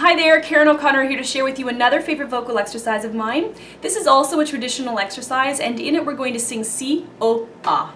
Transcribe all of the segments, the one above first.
Hi there, Karen O'Connor here to share with you another favorite vocal exercise of mine. This is also a traditional exercise, and in it we're going to sing C, O, A.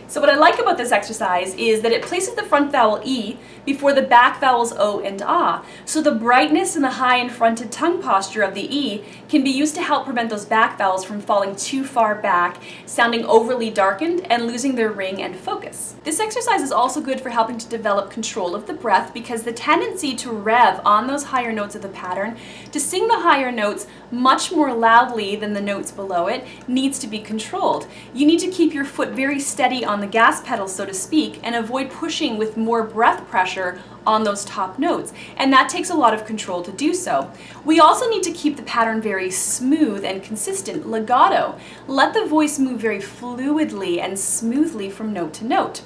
So what I like about this exercise is that it places the front vowel E before the back vowels O and A. So the brightness and the high and fronted tongue posture of the E can be used to help prevent those back vowels from falling too far back, sounding overly darkened, and losing their ring and focus. This exercise is also good for helping to develop control of the breath because the tendency to rev on those higher notes of the pattern, to sing the higher notes much more loudly than the notes below it, needs to be controlled. You need to keep your foot very steady on the gas pedal, so to speak, and avoid pushing with more breath pressure on those top notes, and that takes a lot of control to do so. We also need to keep the pattern very smooth and consistent, legato. Let the voice move very fluidly and smoothly from note to note.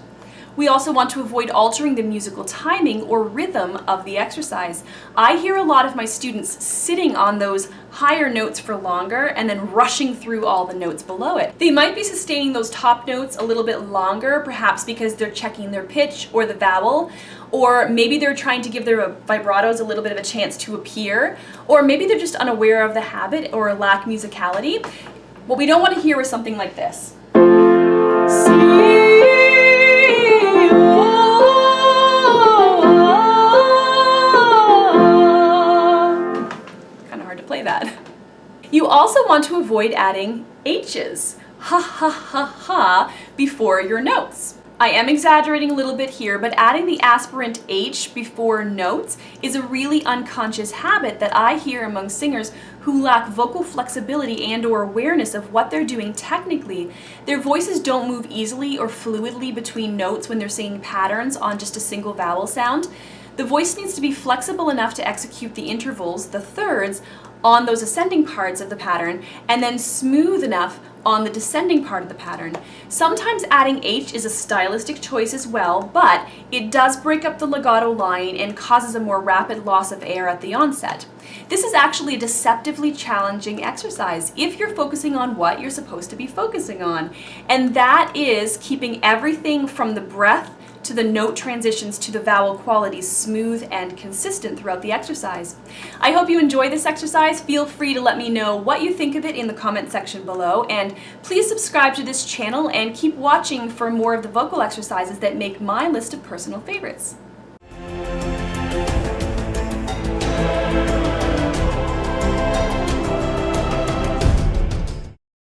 We also want to avoid altering the musical timing or rhythm of the exercise. I hear a lot of my students sitting on those higher notes for longer and then rushing through all the notes below it. They might be sustaining those top notes a little bit longer, perhaps because they're checking their pitch or the vowel, or maybe they're trying to give their vibratos a little bit of a chance to appear, or maybe they're just unaware of the habit or lack musicality. What we don't want to hear is something like this. Play that. You also want to avoid adding H's, ha ha ha ha, before your notes. I am exaggerating a little bit here, but adding the aspirant H before notes is a really unconscious habit that I hear among singers who lack vocal flexibility and or awareness of what they're doing technically. Their voices don't move easily or fluidly between notes when they're singing patterns on just a single vowel sound. The voice needs to be flexible enough to execute the intervals, the thirds, on those ascending parts of the pattern, and then smooth enough on the descending part of the pattern. Sometimes adding H is a stylistic choice as well, but it does break up the legato line and causes a more rapid loss of air at the onset. This is actually a deceptively challenging exercise if you're focusing on what you're supposed to be focusing on, and that is keeping everything from the breath to the note transitions to the vowel qualities smooth and consistent throughout the exercise. I hope you enjoy this exercise. Feel free to let me know what you think of it in the comment section below, and please subscribe to this channel and keep watching for more of the vocal exercises that make my list of personal favorites.